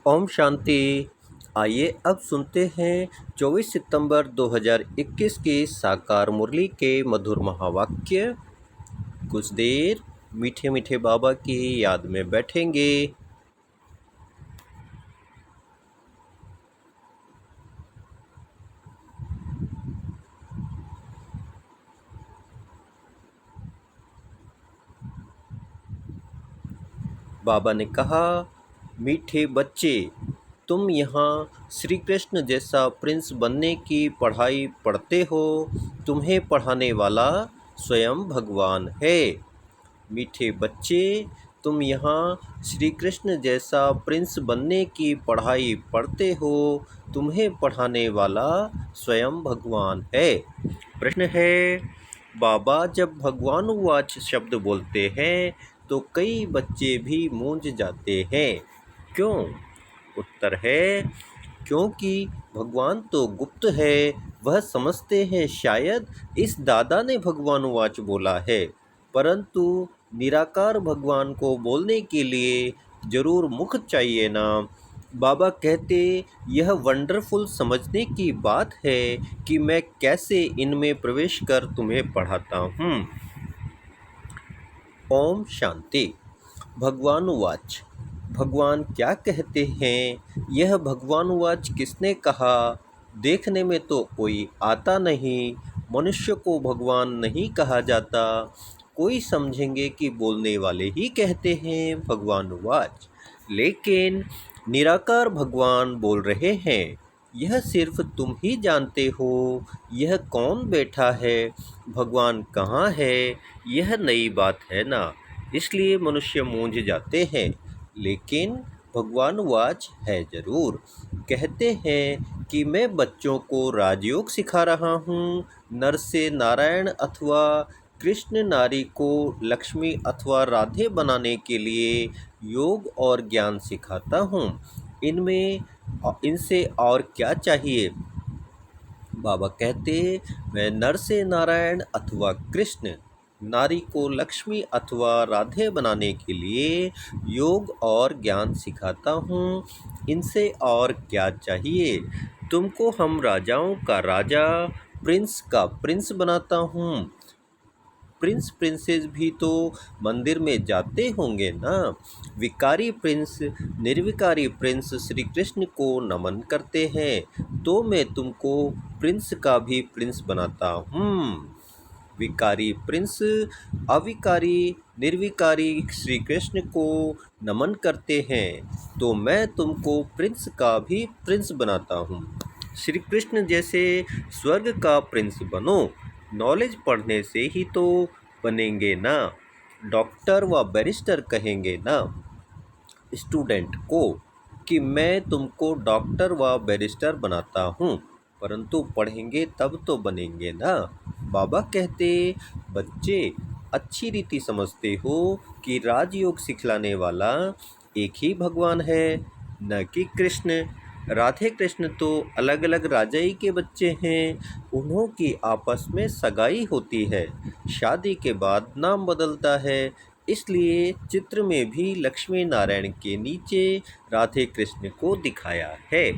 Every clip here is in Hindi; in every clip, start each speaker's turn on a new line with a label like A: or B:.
A: ओम शांति। आइए अब सुनते हैं 24 सितंबर 2021 की साकार मुरली के मधुर महावाक्य। कुछ देर मीठे मीठे बाबा की याद में बैठेंगे। बाबा ने कहा, मीठे बच्चे, तुम यहाँ श्री कृष्ण जैसा प्रिंस बनने की पढ़ाई पढ़ते हो। तुम्हें पढ़ाने वाला स्वयं भगवान है। मीठे बच्चे, तुम यहाँ श्री कृष्ण जैसा प्रिंस बनने की पढ़ाई पढ़ते हो। तुम्हें पढ़ाने वाला स्वयं भगवान है। प्रश्न है, बाबा जब भगवान वाच शब्द बोलते हैं तो कई बच्चे भी मूंझ जाते हैं, क्यों? उत्तर है, क्योंकि भगवान तो गुप्त है। वह समझते हैं शायद इस दादा ने भगवान वाच बोला है, परंतु निराकार भगवान को बोलने के लिए जरूर मुख चाहिए ना। बाबा कहते, यह वंडरफुल समझने की बात है कि मैं कैसे इनमें प्रवेश कर तुम्हें पढ़ाता हूँ। ओम शांति। भगवान वाच, भगवान क्या कहते हैं? यह भगवान वाच किसने कहा? देखने में तो कोई आता नहीं। मनुष्य को भगवान नहीं कहा जाता। कोई समझेंगे कि बोलने वाले ही कहते हैं भगवान वाच, लेकिन निराकार भगवान बोल रहे हैं। यह सिर्फ तुम ही जानते हो। यह कौन बैठा है, भगवान कहाँ है, यह नई बात है ना। इसलिए मनुष्य मूंझ जाते हैं, लेकिन भगवान वाच है जरूर। कहते हैं कि मैं बच्चों को राजयोग सिखा रहा हूँ। नर से नारायण अथवा कृष्ण, नारी को लक्ष्मी अथवा राधे बनाने के लिए योग और ज्ञान सिखाता हूँ। इनसे और क्या चाहिए? बाबा कहते, मैं नर से नारायण अथवा कृष्ण, नारी को लक्ष्मी अथवा राधे बनाने के लिए योग और ज्ञान सिखाता हूँ। इनसे और क्या चाहिए? तुमको हम राजाओं का राजा, प्रिंस का प्रिंस बनाता हूँ। प्रिंस प्रिंसेस भी तो मंदिर में जाते होंगे ना। विकारी प्रिंस, निर्विकारी प्रिंस श्री कृष्ण को नमन करते हैं, तो मैं तुमको प्रिंस का भी प्रिंस बनाता हूँ। विकारी प्रिंस अविकारी निर्विकारी श्री कृष्ण को नमन करते हैं, तो मैं तुमको प्रिंस का भी प्रिंस बनाता हूँ। श्री कृष्ण जैसे स्वर्ग का प्रिंस बनो। नॉलेज पढ़ने से ही तो बनेंगे ना। डॉक्टर व बैरिस्टर कहेंगे ना स्टूडेंट को कि मैं तुमको डॉक्टर व बैरिस्टर बनाता हूँ, परंतु पढ़ेंगे तब तो बनेंगे ना। बाबा कहते, बच्चे अच्छी रीति समझते हो कि राजयोग सिखलाने वाला एक ही भगवान है, न कि कृष्ण। राधे कृष्ण तो अलग अलग राजाई के बच्चे हैं। उन्हों की आपस में सगाई होती है, शादी के बाद नाम बदलता है। इसलिए चित्र में भी लक्ष्मी नारायण के नीचे राधे कृष्ण को दिखाया है।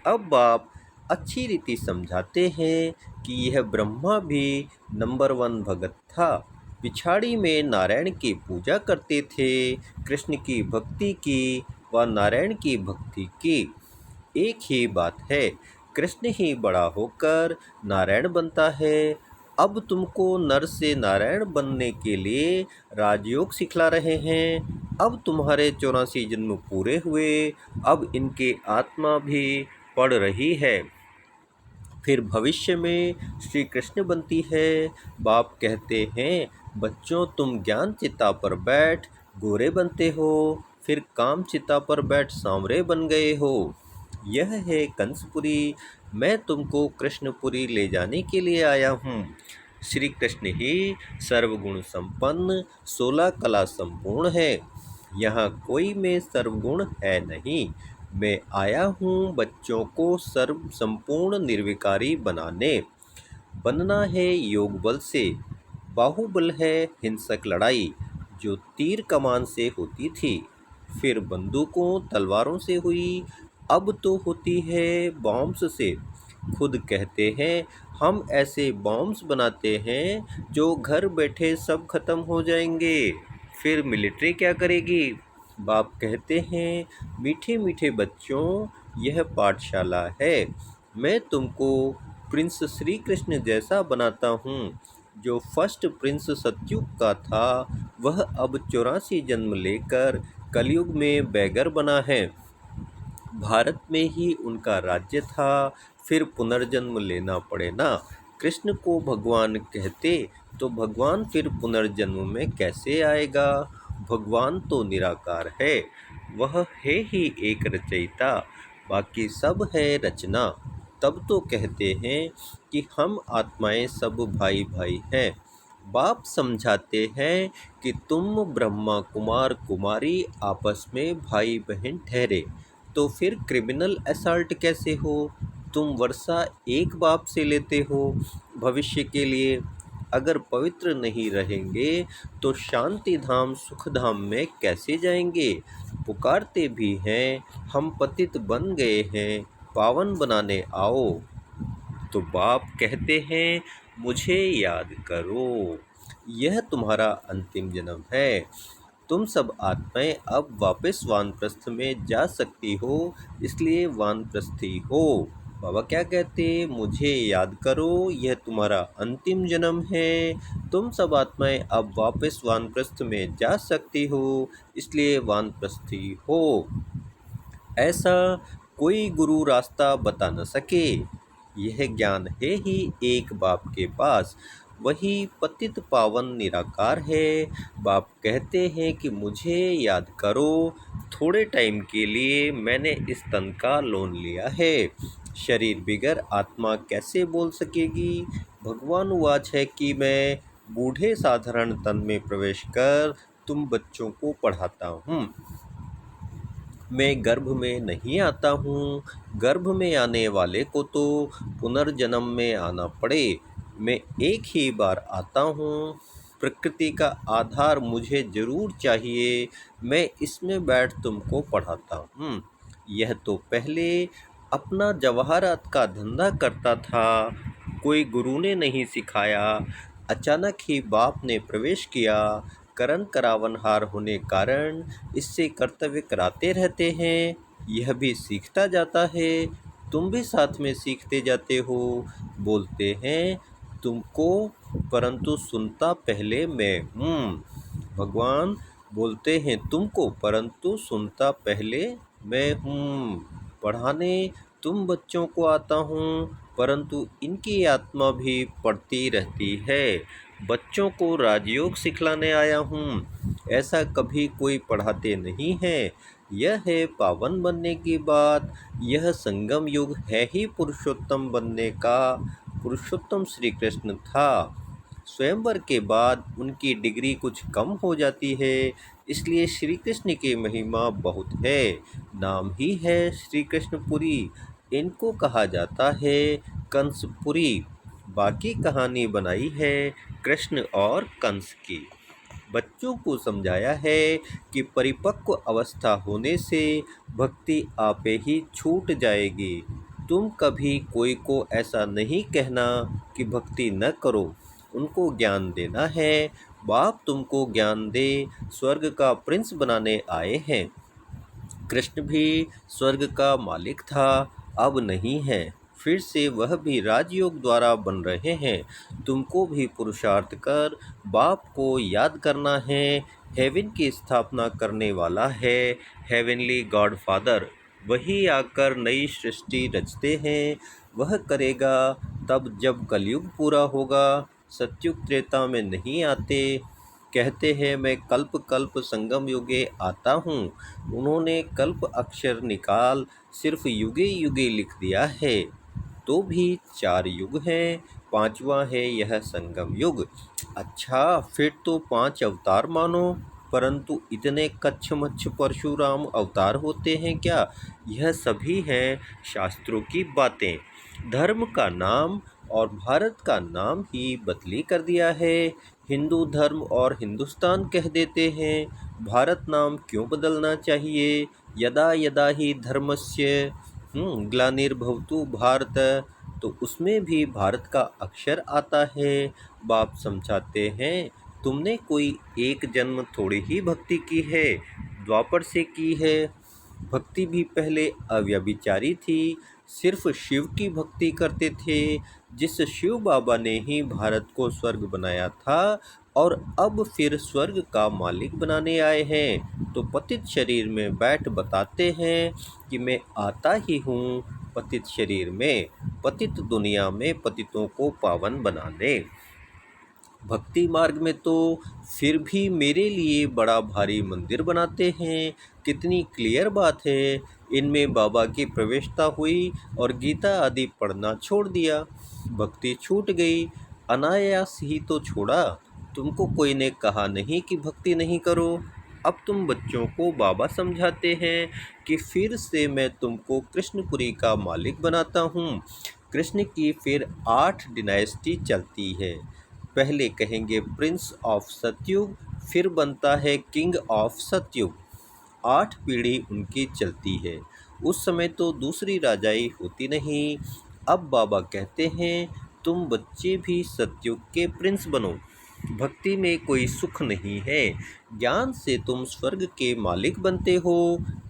A: अब आप अच्छी रीति समझाते हैं कि यह ब्रह्मा भी नंबर 1 भगत था। पिछाड़ी में नारायण की पूजा करते थे, कृष्ण की भक्ति की व नारायण की भक्ति की। एक ही बात है, कृष्ण ही बड़ा होकर नारायण बनता है। अब तुमको नर से नारायण बनने के लिए राजयोग सिखला रहे हैं। अब तुम्हारे 84 जन्म पूरे हुए, अब इनके आत्मा भी पढ़ रही है, फिर भविष्य में श्री कृष्ण बनती है। बाप कहते हैं, बच्चों तुम ज्ञान चिता पर बैठ गोरे बनते हो, फिर काम चिता पर बैठ सांवरे बन गए हो। यह है कंसपुरी। मैं तुमको कृष्णपुरी ले जाने के लिए आया हूँ। श्री कृष्ण ही सर्वगुण संपन्न 16 कला संपूर्ण है। यहाँ कोई में सर्वगुण है नहीं। मैं आया हूँ बच्चों को सर्व संपूर्ण निर्विकारी बनना है योग बल से। बाहुबल है हिंसक लड़ाई जो तीर कमान से होती थी। फिर बंदूकों तलवारों से हुई, अब तो होती है बॉम्ब्स से। खुद कहते हैं हम ऐसे बॉम्ब्स बनाते हैं जो घर बैठे सब खत्म हो जाएंगे। फिर मिलिट्री क्या करेगी? बाप कहते हैं मीठे मीठे बच्चों, यह पाठशाला है। मैं तुमको प्रिंस श्री कृष्ण जैसा बनाता हूँ। जो फर्स्ट प्रिंस सतयुग का था वह अब 84 जन्म लेकर कलयुग में बैगर बना है। भारत में ही उनका राज्य था, फिर पुनर्जन्म लेना पड़े ना। कृष्ण को भगवान कहते तो भगवान फिर पुनर्जन्म में कैसे आएगा? भगवान तो निराकार है, वह है ही एक रचयिता, बाकी सब है रचना। तब तो कहते हैं कि हम आत्माएं सब भाई भाई हैं। बाप समझाते हैं कि तुम ब्रह्मा कुमार कुमारी आपस में भाई बहन ठहरे, तो फिर क्रिमिनल असल्ट कैसे हो? तुम वर्षा एक बाप से लेते हो भविष्य के लिए। अगर पवित्र नहीं रहेंगे तो शांति धाम सुख धाम में कैसे जाएंगे? पुकारते भी हैं हम पतित बन गए हैं, पावन बनाने आओ। तो बाप कहते हैं मुझे याद करो, यह तुम्हारा अंतिम जन्म है। तुम सब आत्माएं अब वापस वानप्रस्थ में जा सकती हो, इसलिए वानप्रस्थी हो। बाबा क्या कहते? मुझे याद करो, यह तुम्हारा अंतिम जन्म है। तुम सब आत्माएं अब वापस वानप्रस्थ में जा सकती हो, इसलिए वानप्रस्थी हो। ऐसा कोई गुरु रास्ता बता न सके, यह ज्ञान है ही एक बाप के पास, वही पतित पावन निराकार है। बाप कहते हैं कि मुझे याद करो, थोड़े टाइम के लिए मैंने इस तन का लोन लिया है। शरीर बिगर आत्मा कैसे बोल सकेगी? भगवान वाच है कि मैं बूढ़े साधारण तन में प्रवेश कर तुम बच्चों को पढ़ाता हूँ। मैं गर्भ में नहीं आता हूँ, गर्भ में आने वाले को तो पुनर्जन्म में आना पड़े। मैं एक ही बार आता हूँ, प्रकृति का आधार मुझे जरूर चाहिए, मैं इसमें बैठ तुमको पढ़ाता हूँ। यह तो पहले अपना जवाहरात का धंधा करता था, कोई गुरु ने नहीं सिखाया, अचानक ही बाप ने प्रवेश किया। करण करावनहार होने कारण इससे कर्तव्य कराते रहते हैं, यह भी सीखता जाता है। तुम भी साथ में सीखते जाते हो। बोलते हैं तुमको, परंतु सुनता पहले मैं हूँ। भगवान बोलते हैं तुमको, परंतु सुनता पहले मैं हूँ। पढ़ाने तुम बच्चों को आता हूँ, परंतु इनकी आत्मा भी पढ़ती रहती है। बच्चों को राजयोग सिखलाने आया हूँ, ऐसा कभी कोई पढ़ाते नहीं है। यह है पावन बनने की बात, यह संगम युग है ही पुरुषोत्तम बनने का। पुरुषोत्तम श्री कृष्ण था, स्वयंवर के बाद उनकी डिग्री कुछ कम हो जाती है, इसलिए श्री कृष्ण की महिमा बहुत है। नाम ही है श्री कृष्णपुरी, इनको कहा जाता है कंसपुरी। बाकी कहानी बनाई है कृष्ण और कंस की। बच्चों को समझाया है कि परिपक्व अवस्था होने से भक्ति आपे ही छूट जाएगी। तुम कभी कोई को ऐसा नहीं कहना कि भक्ति न करो, उनको ज्ञान देना है। बाप तुमको ज्ञान दे, स्वर्ग का प्रिंस बनाने आए हैं। कृष्ण भी स्वर्ग का मालिक था, अब नहीं है, फिर से वह भी राजयोग द्वारा बन रहे हैं। तुमको भी पुरुषार्थ कर बाप को याद करना है। हेवन की स्थापना करने वाला है हेवनली गॉड फादर, वही आकर नई सृष्टि रचते हैं। वह करेगा तब जब कलयुग पूरा होगा, सतयुग त्रेता में नहीं आते। कहते हैं मैं कल्प कल्प संगम युगे आता हूँ, उन्होंने कल्प अक्षर निकाल सिर्फ युगे युगे लिख दिया है। तो भी 4 युग हैं, 5वां है यह संगम युग। अच्छा, फिर तो 5 अवतार मानो, परंतु इतने कच्छ मच्छ परशुराम अवतार होते हैं क्या? यह सभी हैं शास्त्रों की बातें। धर्म का नाम और भारत का नाम ही बदली कर दिया है। हिंदू धर्म और हिंदुस्तान कह देते हैं, भारत नाम क्यों बदलना चाहिए? यदा यदा ही धर्मस्य ग्लानिर्भवतु भारत, तो उसमें भी भारत का अक्षर आता है। बाप समझाते हैं, तुमने कोई एक जन्म थोड़ी ही भक्ति की है, द्वापर से की है। भक्ति भी पहले अव्यभिचारी थी, सिर्फ शिव की भक्ति करते थे, जिस शिव बाबा ने ही भारत को स्वर्ग बनाया था और अब फिर स्वर्ग का मालिक बनाने आए हैं। तो पतित शरीर में बैठ बताते हैं कि मैं आता ही हूँ पतित शरीर में, पतित दुनिया में पतितों को पावन बनाने। भक्ति मार्ग में तो फिर भी मेरे लिए बड़ा भारी मंदिर बनाते हैं। कितनी क्लियर बात है। इनमें बाबा की प्रवेशता हुई और गीता आदि पढ़ना छोड़ दिया, भक्ति छूट गई। अनायास ही तो छोड़ा, तुमको कोई ने कहा नहीं कि भक्ति नहीं करो। अब तुम बच्चों को बाबा समझाते हैं कि फिर से मैं तुमको कृष्णपुरी का मालिक बनाता हूँ। कृष्ण की फिर 8 डिनाइस्टी चलती है। पहले कहेंगे प्रिंस ऑफ सतयुग, फिर बनता है किंग ऑफ सतयुग। 8 पीढ़ी उनकी चलती है। उस समय तो दूसरी राजाई होती नहीं। अब बाबा कहते हैं तुम बच्चे भी सतयुग के प्रिंस बनो। भक्ति में कोई सुख नहीं है, ज्ञान से तुम स्वर्ग के मालिक बनते हो।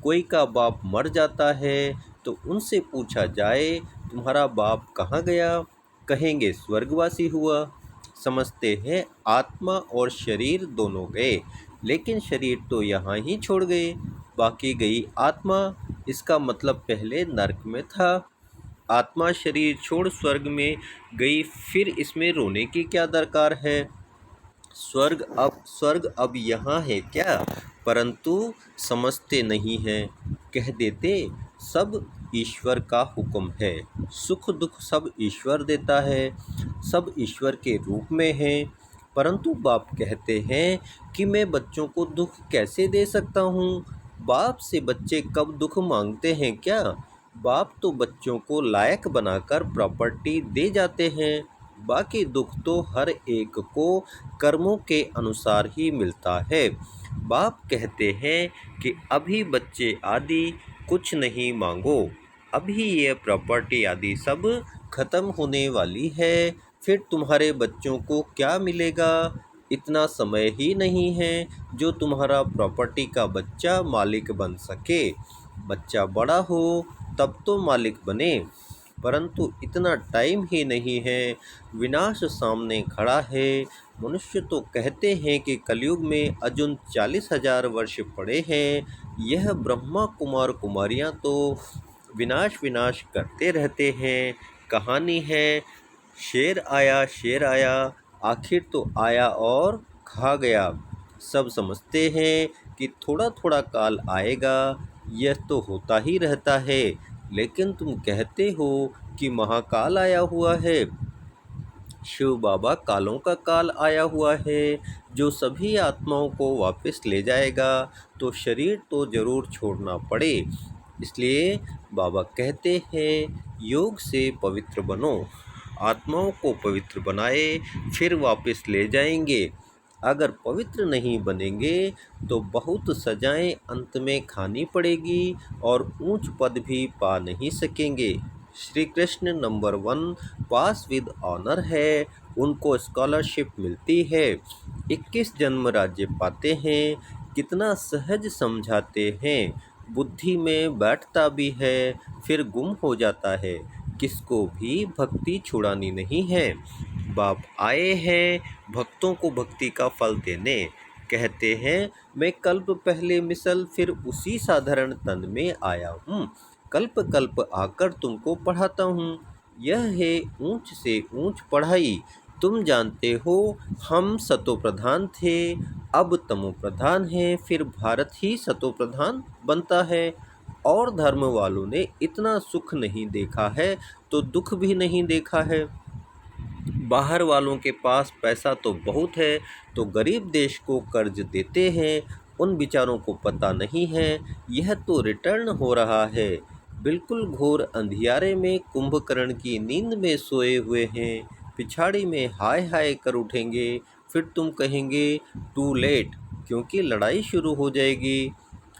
A: कोई का बाप मर जाता है तो उनसे पूछा जाए तुम्हारा बाप कहाँ गया, कहेंगे स्वर्गवासी हुआ। समझते हैं आत्मा और शरीर दोनों गए, लेकिन शरीर तो यहाँ ही छोड़ गए, बाकी गई आत्मा। इसका मतलब पहले नरक में था, आत्मा शरीर छोड़ स्वर्ग में गई, फिर इसमें रोने की क्या दरकार है। स्वर्ग अब यहाँ है क्या? परंतु समझते नहीं हैं। कह देते सब ईश्वर का हुक्म है, सुख दुख सब ईश्वर देता है, सब ईश्वर के रूप में है। परंतु बाप कहते हैं कि मैं बच्चों को दुख कैसे दे सकता हूँ? बाप से बच्चे कब दुख मांगते हैं क्या? बाप तो बच्चों को लायक बनाकर प्रॉपर्टी दे जाते हैं। बाकी दुख तो हर एक को कर्मों के अनुसार ही मिलता है। बाप कहते हैं कि अभी बच्चे आदि कुछ नहीं मांगो, अभी ये प्रॉपर्टी आदि सब खत्म होने वाली है, फिर तुम्हारे बच्चों को क्या मिलेगा? इतना समय ही नहीं है जो तुम्हारा प्रॉपर्टी का बच्चा मालिक बन सके। बच्चा बड़ा हो तब तो मालिक बने, परंतु इतना टाइम ही नहीं है। विनाश सामने खड़ा है। मनुष्य तो कहते हैं कि कलयुग में अजुन 40,000 वर्ष पड़े हैं। यह ब्रह्मा कुमार कुमारियाँ तो विनाश विनाश करते रहते हैं। कहानी है शेर आया, आखिर तो आया और खा गया। सब समझते हैं कि थोड़ा थोड़ा काल आएगा, यह तो होता ही रहता है। लेकिन तुम कहते हो कि महाकाल आया हुआ है। शिव बाबा कालों का काल आया हुआ है, जो सभी आत्माओं को वापस ले जाएगा, तो शरीर तो जरूर छोड़ना पड़े। इसलिए बाबा कहते हैं योग से पवित्र बनो, आत्माओं को पवित्र बनाए, फिर वापस ले जाएंगे। अगर पवित्र नहीं बनेंगे तो बहुत सजाएं अंत में खानी पड़ेगी और ऊंच पद भी पा नहीं सकेंगे। Shri Krishna number 1 pass with honour है, उनको स्कॉलरशिप मिलती है, 21 जन्म राज्य पाते हैं। कितना सहज समझाते हैं, बुद्धि में बैठता भी है, फिर गुम हो जाता है। किसको भी भक्ति छुड़ानी नहीं है। बाप आए हैं भक्तों को भक्ति का फल देने। कहते हैं मैं कल्प पहले मिसल फिर उसी साधारण तन में आया हूँ, कल्प कल्प आकर तुमको पढ़ाता हूँ। यह है ऊंच से ऊंच पढ़ाई। तुम जानते हो हम सतो प्रधान थे, अब तमो प्रधान है, फिर भारत ही सतो प्रधान बनता है। और धर्म वालों ने इतना सुख नहीं देखा है तो दुख भी नहीं देखा है। बाहर वालों के पास पैसा तो बहुत है तो गरीब देश को कर्ज देते हैं, उन बेचारों को पता नहीं है यह तो रिटर्न हो रहा है। बिल्कुल घोर अंधियारे में कुंभकर्ण की नींद में सोए हुए हैं, पिछाड़ी में हाय हाय कर उठेंगे, फिर तुम कहेंगे टू लेट क्योंकि लड़ाई शुरू हो जाएगी।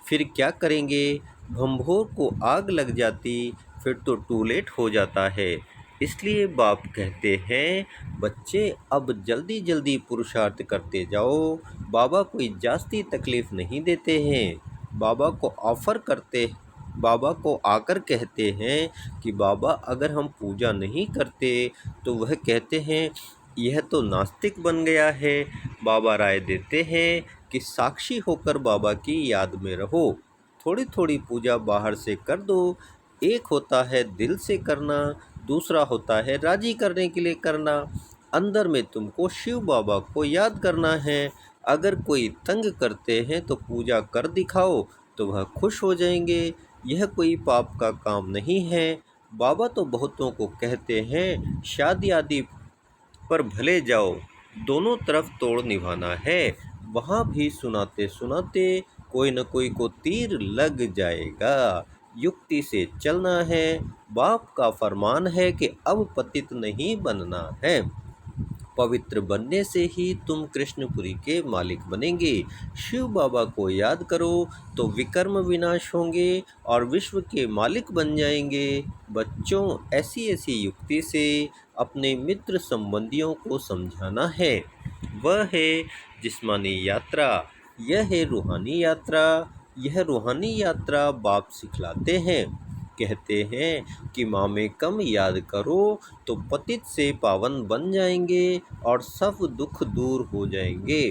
A: फिर क्या करेंगे? भंभोर को आग लग जाती, फिर तो टू लेट हो जाता है। इसलिए बाप कहते हैं, बच्चे अब जल्दी जल्दी पुरुषार्थ करते जाओ। बाबा कोई जास्ती तकलीफ नहीं देते हैं। बाबा को आकर कहते हैं कि बाबा अगर हम पूजा नहीं करते तो वह कहते हैं यह तो नास्तिक बन गया है। बाबा राय देते हैं कि साक्षी होकर बाबा की याद में रहो। थोड़ी थोड़ी पूजा बाहर से कर दो। एक होता है दिल से करना, दूसरा होता है राजी करने के लिए करना। अंदर में तुमको शिव बाबा को याद करना है। अगर कोई तंग करते हैं तो पूजा कर दिखाओ तो वह खुश हो जाएंगे। यह कोई पाप का काम नहीं है। बाबा तो बहुतों को कहते हैं शादी आदि पर भले जाओ, दोनों तरफ तोड़ निभाना है। वहाँ भी सुनाते सुनाते कोई न कोई को तीर लग जाएगा। युक्ति से चलना है। बाप का फरमान है कि अब पतित नहीं बनना है। पवित्र बनने से ही तुम कृष्णपुरी के मालिक बनेंगे। शिव बाबा को याद करो तो विकर्म विनाश होंगे और विश्व के मालिक बन जाएंगे। बच्चों, ऐसी ऐसी युक्ति से अपने मित्र संबंधियों को समझाना है। वह है जिस्मानी यात्रा, यह है रूहानी यात्रा। यह रूहानी यात्रा बाप सिखलाते हैं। कहते हैं कि माँ में कम याद करो तो पतित से पावन बन जाएंगे और सब दुख दूर हो जाएंगे।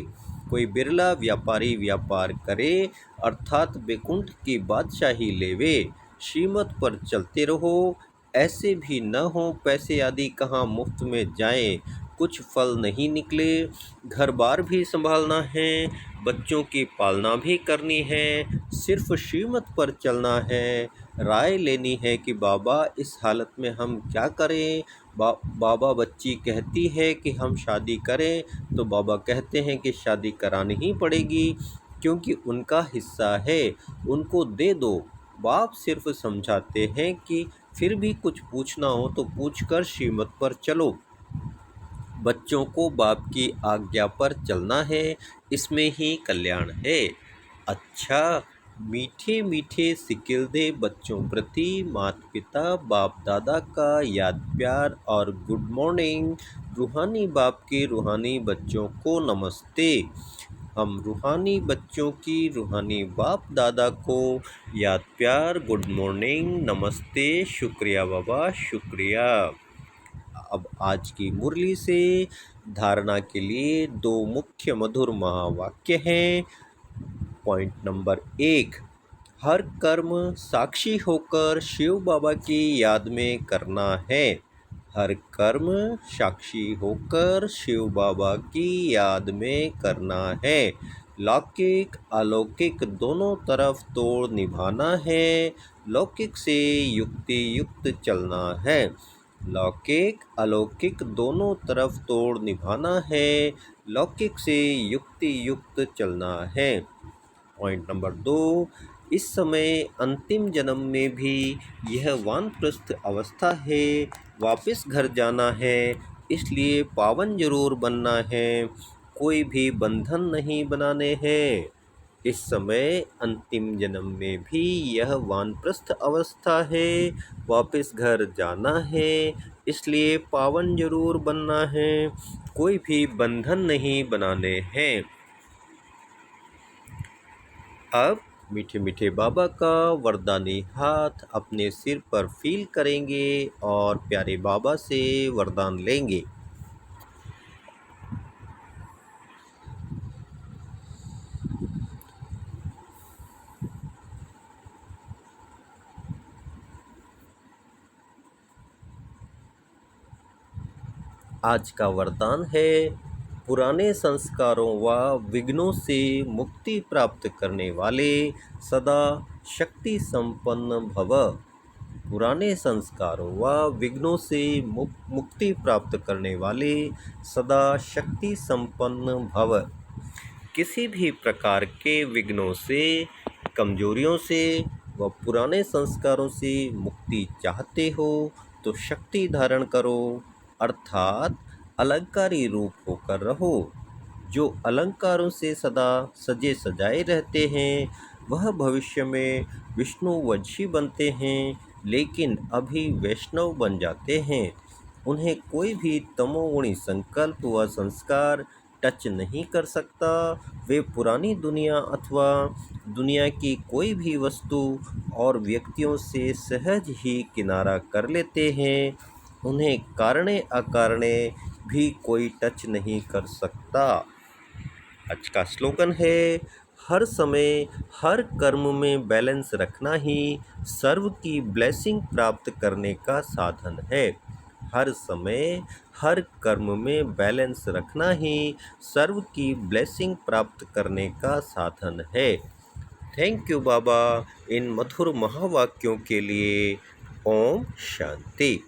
A: कोई बिरला व्यापारी व्यापार करे अर्थात बैकुंठ की बादशाही लेवे। श्रीमत पर चलते रहो। ऐसे भी न हो पैसे आदि कहाँ मुफ्त में जाएं, कुछ फल नहीं निकले। घर बार भी संभालना है, बच्चों की पालना भी करनी है। सिर्फ श्रीमत पर चलना है। राय लेनी है कि बाबा इस हालत में हम क्या करें। बाबा बच्ची कहती है कि हम शादी करें तो बाबा कहते हैं कि शादी करानी ही पड़ेगी क्योंकि उनका हिस्सा है, उनको दे दो। बाप सिर्फ समझाते हैं कि फिर भी कुछ पूछना हो तो पूछकर श्रीमत पर चलो। बच्चों को बाप की आज्ञा पर चलना है, इसमें ही कल्याण है। अच्छा, मीठे मीठे सिकिल दे बच्चों प्रति माता पिता बाप दादा का याद प्यार और गुड मॉर्निंग। रूहानी बाप के रूहानी बच्चों को नमस्ते। हम रूहानी बच्चों की रूहानी बाप दादा को याद प्यार, गुड मॉर्निंग, नमस्ते, शुक्रिया बाबा, शुक्रिया। अब आज की मुरली से धारणा के लिए दो मुख्य मधुर महावाक्य हैं। पॉइंट नंबर 1, हर कर्म साक्षी होकर शिव बाबा की याद में करना है। हर कर्म साक्षी होकर शिव बाबा की याद में करना है। लौकिक अलौकिक दोनों तरफ तोड़ निभाना है। लौकिक से युक्ति युक्त चलना है। लौकिक अलौकिक दोनों तरफ तोड़ निभाना है। लौकिक से युक्ति युक्त चलना है। पॉइंट नंबर 2, इस समय अंतिम जन्म में भी यह वानप्रस्थ अवस्था है, वापस घर जाना है, इसलिए पावन जरूर बनना है, कोई भी बंधन नहीं बनाने हैं। इस समय अंतिम जन्म में भी यह वानप्रस्थ अवस्था है, वापस घर जाना है, इसलिए पावन जरूर बनना है, कोई भी बंधन नहीं बनाने हैं। अब मीठे मीठे बाबा का वरदानी हाथ अपने सिर पर फील करेंगे और प्यारे बाबा से वरदान लेंगे। आज का वरदान है, पुराने संस्कारों व विघ्नों से मुक्ति प्राप्त करने वाले सदा शक्ति संपन्न भव। पुराने संस्कारों व विघ्नों से मुक्ति प्राप्त करने वाले सदा शक्ति संपन्न भव। किसी भी प्रकार के विघ्नों से, कमजोरियों से व पुराने संस्कारों से मुक्ति चाहते हो तो शक्ति धारण करो, अर्थात अलंकारी रूप होकर रहो। जो अलंकारों से सदा सजे सजाए रहते हैं वह भविष्य में विष्णुवंशी बनते हैं, लेकिन अभी वैष्णव बन जाते हैं। उन्हें कोई भी तमोगुणी संकल्प व संस्कार टच नहीं कर सकता। वे पुरानी दुनिया अथवा दुनिया की कोई भी वस्तु और व्यक्तियों से सहज ही किनारा कर लेते हैं। उन्हें कारणे अकारणे भी कोई टच नहीं कर सकता। आज का स्लोगन है, हर समय हर कर्म में बैलेंस रखना ही सर्व की ब्लेसिंग प्राप्त करने का साधन है। हर समय हर कर्म में बैलेंस रखना ही सर्व की ब्लेसिंग प्राप्त करने का साधन है। थैंक यू बाबा इन मधुर महावाक्यों के लिए। ओम शांति।